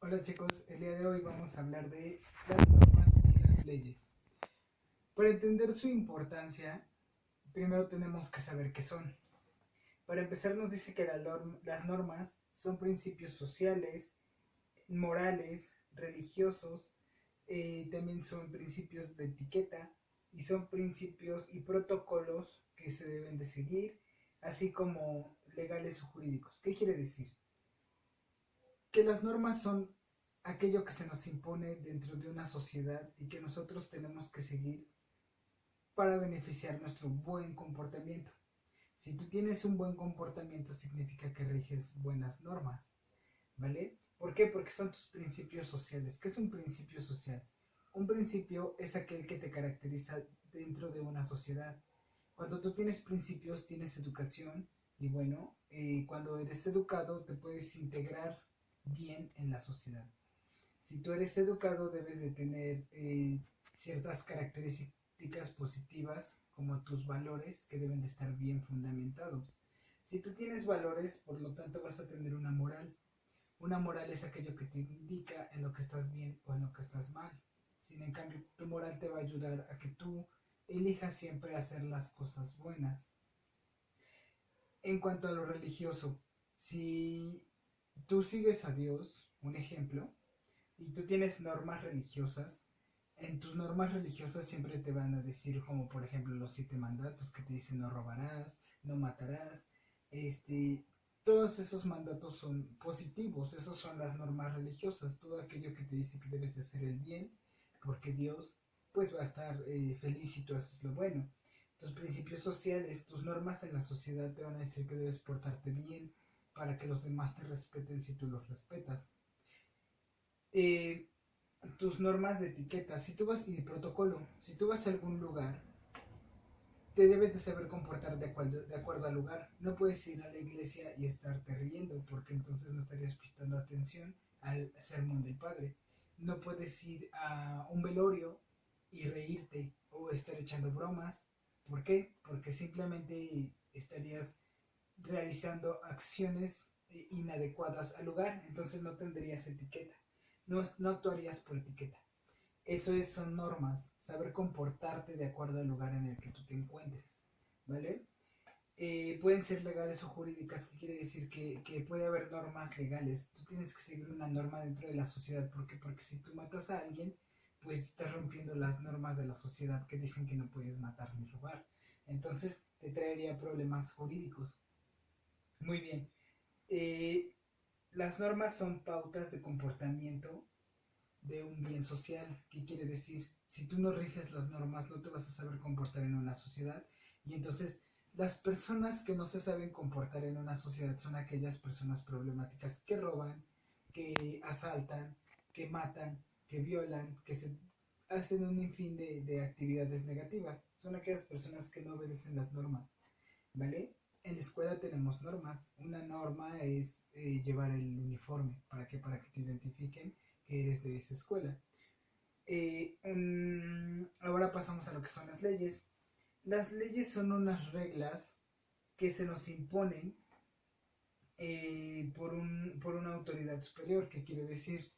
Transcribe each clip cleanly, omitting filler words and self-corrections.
Hola chicos, el día de hoy vamos a hablar de las normas y las leyes. Para entender su importancia, primero tenemos que saber qué son. Para empezar nos dice que las normas son principios sociales, morales, religiosos, también son principios de etiqueta y son principios y protocolos que se deben de seguir, así como legales o jurídicos. ¿Qué quiere decir? Que las normas son aquello que se nos impone dentro de una sociedad y que nosotros tenemos que seguir para beneficiar nuestro buen comportamiento. Si tú tienes un buen comportamiento significa que riges buenas normas, ¿vale? ¿Por qué? Porque son tus principios sociales. ¿Qué es un principio social? Un principio es aquel que te caracteriza dentro de una sociedad. Cuando tú tienes principios, tienes educación y bueno, cuando eres educado te puedes integrar bien en la sociedad. Si tú eres educado debes de tener ciertas características positivas como tus valores que deben de estar bien fundamentados. Si tú tienes valores, por lo tanto vas a tener una moral. Una moral es aquello que te indica en lo que estás bien o en lo que estás mal. Sin en cambio, tu moral te va a ayudar a que tú elijas siempre hacer las cosas buenas. En cuanto a lo religioso, si tú sigues a Dios, un ejemplo, y tú tienes normas religiosas, en tus normas religiosas siempre te van a decir, como por ejemplo los 7 mandatos que te dicen no robarás, no matarás, todos esos mandatos son positivos, esas son las normas religiosas, todo aquello que te dice que debes de hacer el bien, porque Dios pues va a estar feliz si tú haces lo bueno. Tus principios sociales, tus normas en la sociedad te van a decir que debes portarte bien para que los demás te respeten si tú los respetas. eh, Tus normas de etiqueta, si tú vas y de protocolo, si tú vas a algún lugar, te debes de saber comportar de acuerdo al lugar. No puedes ir a la iglesia y estarte riendo, porque entonces no estarías prestando atención al sermón del padre. No puedes ir a un velorio y reírte o estar echando bromas. ¿Por qué? Porque simplemente estarías realizando acciones inadecuadas al lugar, entonces no tendrías etiqueta, no actuarías por etiqueta. Son normas, saber comportarte de acuerdo al lugar en el que tú te encuentres, ¿vale? Pueden ser legales o jurídicas, que quiere decir que puede haber normas legales. Tú tienes que seguir una norma dentro de la sociedad. ¿Por qué? Porque si tú matas a alguien, pues estás rompiendo las normas de la sociedad que dicen que no puedes matar ni robar. Entonces te traería problemas jurídicos. Muy bien. Eh, las normas son pautas de comportamiento de un bien social. ¿Qué quiere decir? Si tú no riges las normas, no te vas a saber comportar en una sociedad. Y entonces, las personas que no se saben comportar en una sociedad son aquellas personas problemáticas que roban, que asaltan, que matan, que violan, que se hacen un sinfín de actividades negativas. Son aquellas personas que no obedecen las normas, ¿vale? En la escuela tenemos normas. Una norma es llevar el uniforme. ¿Para qué? Para que te identifiquen que eres de esa escuela. Ahora pasamos a lo que son las leyes. Las leyes son unas reglas que se nos imponen por una autoridad superior. ¿Qué quiere decir?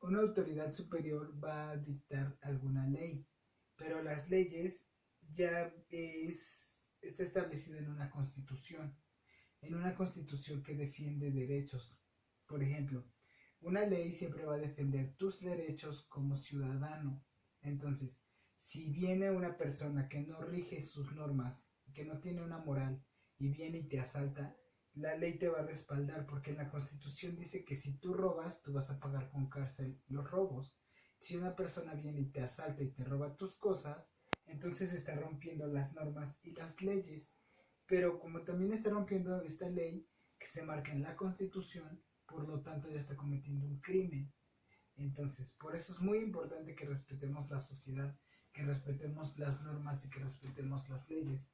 Una autoridad superior va a dictar alguna ley, pero las leyes está establecido en una constitución que defiende derechos. Por ejemplo, una ley siempre va a defender tus derechos como ciudadano. Entonces, si viene una persona que no rige sus normas, que no tiene una moral, y viene y te asalta, la ley te va a respaldar porque en la Constitución dice que si tú robas, tú vas a pagar con cárcel los robos. Si una persona viene y te asalta y te roba tus cosas, entonces está rompiendo las normas y las leyes. Pero como también está rompiendo esta ley que se marca en la Constitución, por lo tanto ya está cometiendo un crimen. Entonces, por eso es muy importante que respetemos la sociedad, que respetemos las normas y que respetemos las leyes.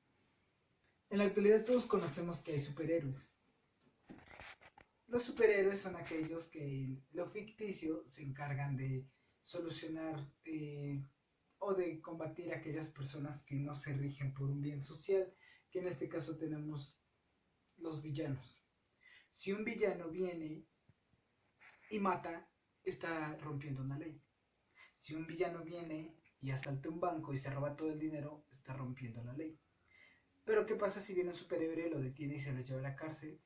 En la actualidad todos conocemos que hay superhéroes. Los superhéroes son aquellos que en lo ficticio se encargan de solucionar o de combatir a aquellas personas que no se rigen por un bien social, que en este caso tenemos los villanos. Si un villano viene y mata, está rompiendo una ley. Si un villano viene y asalta un banco y se roba todo el dinero, está rompiendo la ley. Pero ¿qué pasa si viene un superhéroe, lo detiene y se lo lleva a la cárcel?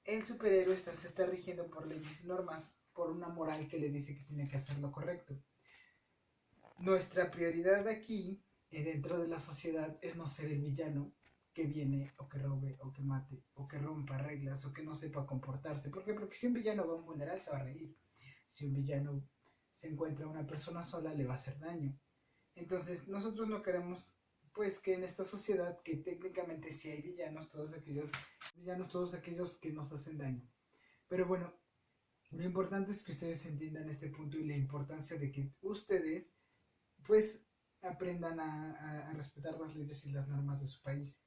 El superhéroe se está rigiendo por leyes y normas, por una moral que le dice que tiene que hacer lo correcto. Nuestra prioridad aquí, dentro de la sociedad, es no ser el villano que viene o que robe o que mate o que rompa reglas o que no sepa comportarse. ¿Por qué? Porque si un villano va a un funeral se va a reír. Si un villano se encuentra a una persona sola le va a hacer daño. Entonces nosotros no queremos pues que en esta sociedad que técnicamente sí hay villanos, todos aquellos que nos hacen daño. Pero bueno, lo importante es que ustedes entiendan este punto y la importancia de que ustedes pues aprendan a respetar las leyes y las normas de su país.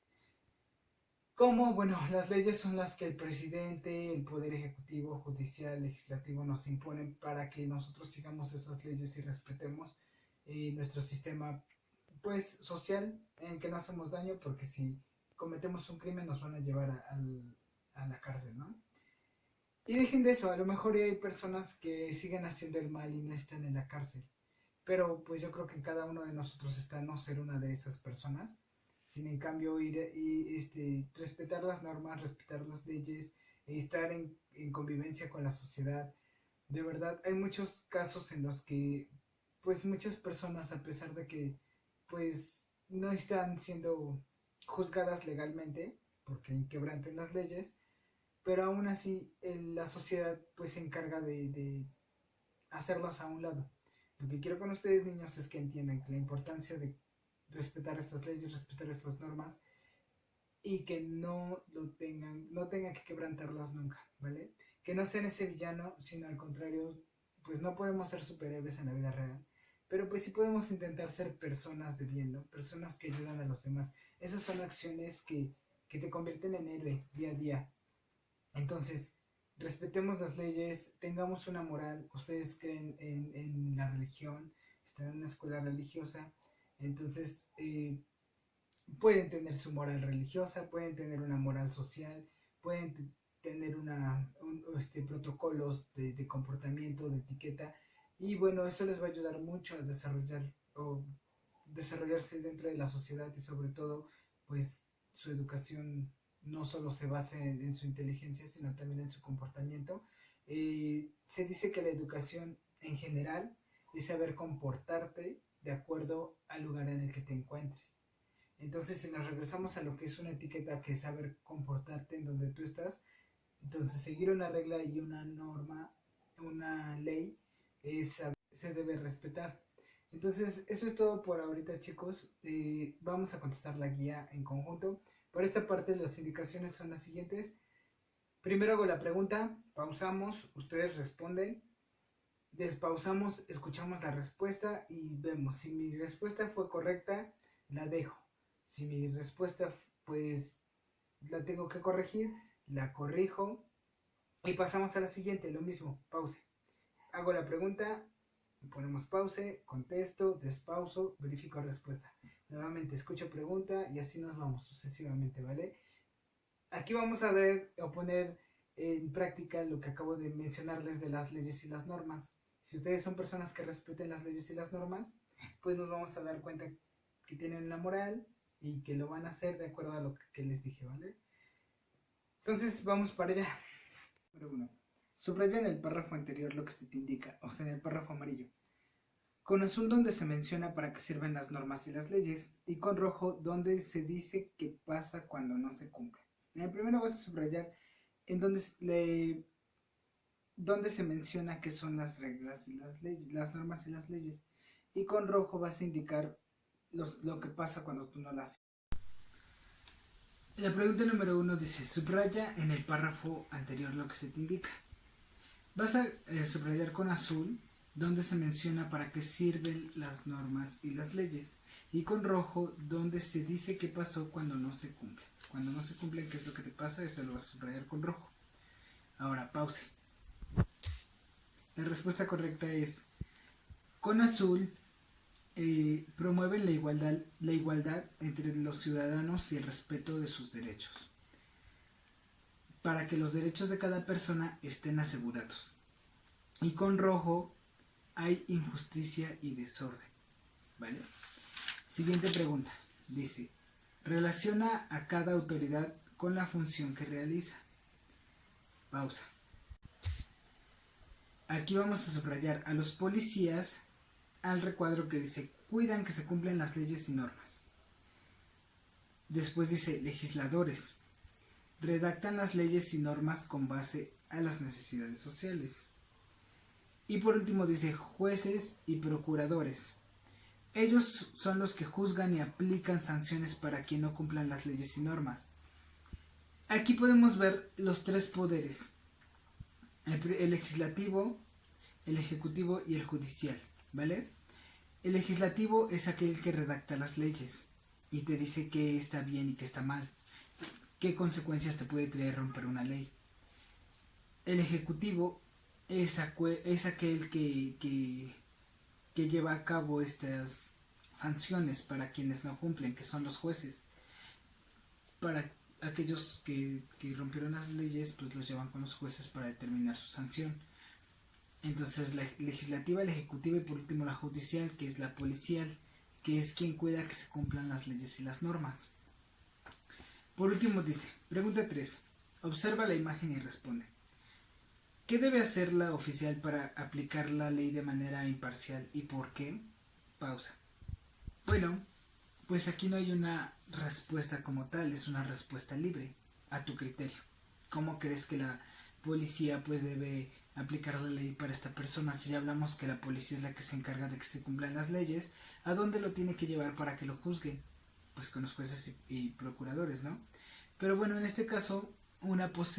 ¿Cómo? Bueno, las leyes son las que el presidente, el poder ejecutivo, judicial, legislativo nos imponen para que nosotros sigamos esas leyes y respetemos nuestro sistema pues social en que no hacemos daño, porque si cometemos un crimen nos van a llevar a la cárcel, ¿no? Y dejen de eso, a lo mejor hay personas que siguen haciendo el mal y no están en la cárcel. Pero pues yo creo que en cada uno de nosotros está no ser una de esas personas, sino en cambio ir y respetar las normas, respetar las leyes, estar en convivencia con la sociedad. De verdad, hay muchos casos en los que pues muchas personas, a pesar de que pues no están siendo juzgadas legalmente porque inquebranten las leyes, pero aún así la sociedad pues se encarga de hacerlas a un lado. Lo que quiero con ustedes, niños, es que entiendan que la importancia de respetar estas leyes, respetar estas normas y que no tengan que quebrantarlas nunca, ¿vale? Que no sean ese villano, sino al contrario, pues no podemos ser superhéroes en la vida real, pero pues sí podemos intentar ser personas de bien, ¿no? Personas que ayudan a los demás. Esas son acciones que te convierten en héroe día a día. Entonces, respetemos las leyes, tengamos una moral. Ustedes creen en la religión, están en una escuela religiosa, entonces pueden tener su moral religiosa, pueden tener una moral social, pueden tener protocolos de comportamiento, de etiqueta, y bueno, eso les va a ayudar mucho a desarrollarse dentro de la sociedad y sobre todo, pues su educación no solo se basa en su inteligencia, sino también en su comportamiento. Se dice que la educación en general es saber comportarte de acuerdo al lugar en el que te encuentres. Entonces, si nos regresamos a lo que es una etiqueta, que es saber comportarte en donde tú estás, entonces seguir una regla y una norma, una ley, se debe respetar. Entonces, eso es todo por ahorita, chicos. Vamos a contestar la guía en conjunto. Por esta parte, las indicaciones son las siguientes. Primero hago la pregunta, pausamos, ustedes responden, despausamos, escuchamos la respuesta y vemos. Si mi respuesta fue correcta, la dejo. Si mi respuesta, pues, la tengo que corregir, la corrijo y pasamos a la siguiente, lo mismo, pause. Hago la pregunta, ponemos pause, contesto, despauso, verifico respuesta. Nuevamente escucho pregunta y así nos vamos sucesivamente, ¿vale? Aquí vamos a ver o poner en práctica lo que acabo de mencionarles de las leyes y las normas. Si ustedes son personas que respeten las leyes y las normas, pues nos vamos a dar cuenta que tienen una moral y que lo van a hacer de acuerdo a lo que les dije, ¿vale? Entonces vamos para allá. Número 1. Subraya en el párrafo anterior lo que se te indica, o sea, en el párrafo amarillo. Con azul donde se menciona para qué sirven las normas y las leyes, y con rojo donde se dice qué pasa cuando no se cumple. En el primero vas a subrayar en donde se menciona qué son las reglas y las leyes, las normas y las leyes, y con rojo vas a indicar lo que pasa cuando tú no las haces. La pregunta número 1 dice, subraya en el párrafo anterior lo que se te indica. Vas a subrayar con azul donde se menciona para qué sirven las normas y las leyes, y con rojo donde se dice qué pasó cuando no se cumple. Cuando no se cumplen, qué es lo que te pasa, eso lo vas a subrayar con rojo. Ahora, pause. La respuesta correcta es, con azul promueven la igualdad entre los ciudadanos y el respeto de sus derechos, para que los derechos de cada persona estén asegurados. Y con rojo hay injusticia y desorden. ¿Vale? Siguiente pregunta. Dice, relaciona a cada autoridad con la función que realiza. Pausa. Aquí vamos a subrayar a los policías al recuadro que dice, cuidan que se cumplan las leyes y normas. Después dice, legisladores, redactan las leyes y normas con base a las necesidades sociales. Y por último dice, jueces y procuradores. Ellos son los que juzgan y aplican sanciones para quien no cumplan las leyes y normas. Aquí podemos ver los tres poderes, el legislativo, el ejecutivo y el judicial, ¿vale? El legislativo es aquel que redacta las leyes y te dice qué está bien y qué está mal, qué consecuencias te puede traer romper una ley. El ejecutivo es aquel que lleva a cabo estas sanciones para quienes no cumplen, que son los jueces. Para aquellos que rompieron las leyes, pues los llevan con los jueces para determinar su sanción. Entonces la legislativa, la ejecutiva y por último la judicial, que es la policial, que es quien cuida que se cumplan las leyes y las normas. Por último dice, pregunta 3. Observa la imagen y responde. ¿Qué debe hacer la oficial para aplicar la ley de manera imparcial y por qué? Pausa. Bueno, pues aquí no hay una respuesta como tal, es una respuesta libre, a tu criterio. ¿Cómo crees que la policía pues debe aplicar la ley para esta persona? Si ya hablamos que la policía es la que se encarga de que se cumplan las leyes, ¿a dónde lo tiene que llevar para que lo juzguen? Pues con los jueces y procuradores, ¿no? Pero bueno, en este caso, una posibilidad